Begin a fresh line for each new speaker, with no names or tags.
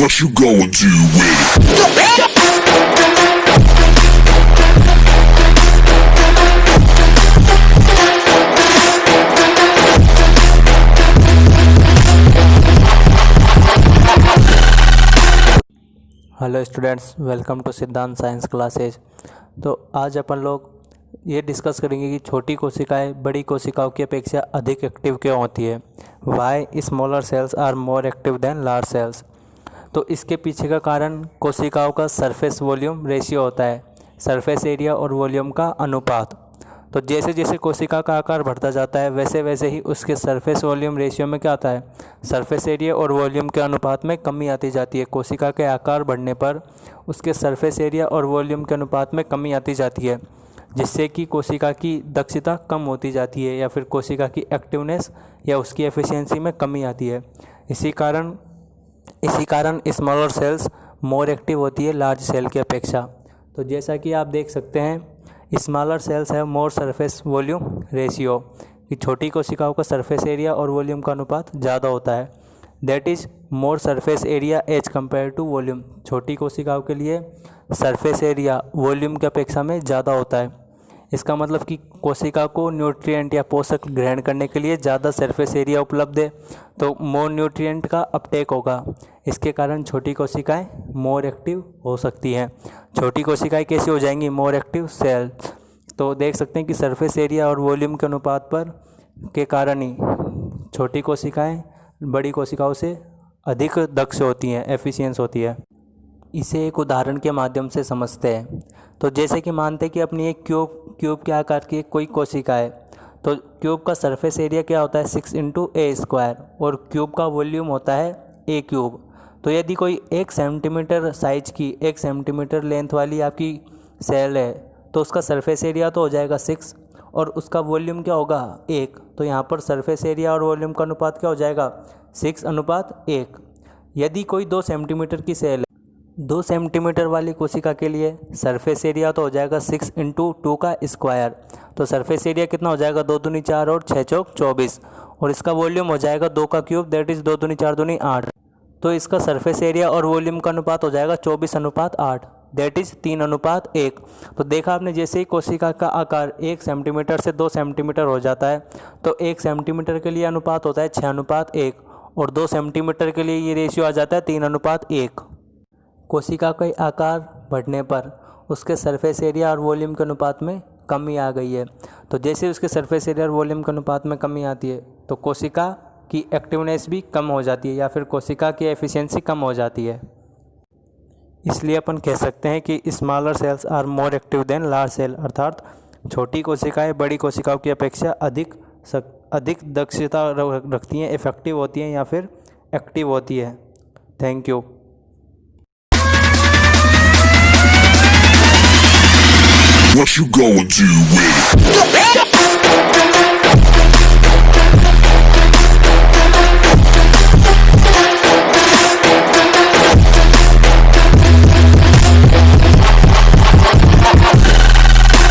What you going to do with it?
Hello students, welcome to Siddhant science classes. तो आज अपन लोग ये discuss करेंगे कि छोटी कोशिकाएं बड़ी कोशिकाओं की अपेक्षा अधिक एक्टिव क्यों होती है। Why smaller cells are more active than large cells. तो इसके पीछे का कारण कोशिकाओं का सरफेस वॉल्यूम रेशियो होता है, सरफेस एरिया और वॉल्यूम का अनुपात। तो जैसे जैसे कोशिका का आकार बढ़ता जाता है वैसे वैसे ही उसके सरफेस वॉल्यूम रेशियो में क्या आता है, सरफेस एरिया और वॉल्यूम के अनुपात में कमी आती जाती है। कोशिका के आकार बढ़ने पर उसके सरफेस एरिया और वॉल्यूम के अनुपात में कमी आती जाती है, जिससे कि कोशिका की दक्षता कम होती जाती है या फिर कोशिका की एक्टिवनेस या उसकी एफिशिएंसी में कमी आती है। इसी कारण स्मॉलर सेल्स मोर एक्टिव होती है लार्ज सेल की अपेक्षा। तो जैसा कि आप देख सकते हैं, smaller cells have more surface volume ratio, कि छोटी कोशिकाओं का सरफेस एरिया और वॉल्यूम का अनुपात ज़्यादा होता है। That is more surface area as compare to volume. छोटी कोशिकाओं के लिए सरफेस एरिया वॉल्यूम की अपेक्षा में ज़्यादा होता है। इसका मतलब कि कोशिका को न्यूट्रिएंट या पोषक ग्रहण करने के लिए ज़्यादा सरफेस एरिया उपलब्ध है, तो मोर न्यूट्रिएंट का अपटेक होगा। इसके कारण छोटी कोशिकाएं मोर एक्टिव हो सकती हैं। छोटी कोशिकाएं कैसी हो जाएंगी, मोर एक्टिव सेल। तो देख सकते हैं कि सरफेस एरिया और वॉल्यूम के अनुपात पर के कारण ही छोटी कोशिकाएं बड़ी कोशिकाओं से अधिक दक्ष होती हैं, एफिशिएंस होती है। इसे एक उदाहरण के माध्यम से समझते हैं। तो जैसे कि मानते हैं कि अपनी एक क्यूब के आकार की कोई कोशिका है, तो क्यूब का सरफेस एरिया क्या होता है 6 × A² और क्यूब का वॉल्यूम होता है A³। तो यदि कोई 1 सेंटीमीटर साइज की 1 सेंटीमीटर लेंथ वाली आपकी सेल है, तो उसका सरफेस एरिया तो हो जाएगा 6 और उसका वॉल्यूम क्या होगा 1। तो यहाँ पर सरफेस एरिया और वॉल्यूम का अनुपात क्या हो जाएगा 6:1। यदि कोई 2 सेंटीमीटर की सेल है, 2 सेंटीमीटर वाली कोशिका के लिए सरफेस एरिया तो हो जाएगा 6 × 2²। तो सरफेस एरिया कितना हो जाएगा 2 दूनी 4 और 6 चौक 24, और इसका वॉल्यूम हो जाएगा 2 का क्यूब, दैट इज़ 2 दूनी 4 दूनी 8। तो इसका सरफेस एरिया और वॉल्यूम का अनुपात हो जाएगा 24:8, दैट इज़ 3:1। तो देखा आपने, जैसे ही कोशिका का आकार 1 सेंटीमीटर से 2 सेंटीमीटर हो जाता है, तो 1 सेंटीमीटर के लिए अनुपात होता है 6:1 और 2 सेंटीमीटर के लिए ये रेशियो आ जाता है 3:1। कोशिका के आकार बढ़ने पर उसके सरफेस एरिया और वॉल्यूम के अनुपात में कमी आ गई है। तो जैसे उसके सरफेस एरिया और वॉल्यूम के अनुपात में कमी आती है, तो कोशिका की एक्टिवनेस भी कम हो जाती है या फिर कोशिका की एफिशिएंसी कम हो जाती है। इसलिए अपन कह सकते हैं कि smaller cells are more active than large cell, अर्थात छोटी कोशिकाएं बड़ी कोशिकाओं की अपेक्षा अधिक दक्षता रखती हैं, इफेक्टिव होती हैं या फिर एक्टिव होती है। Thank you.
What you going to do with it?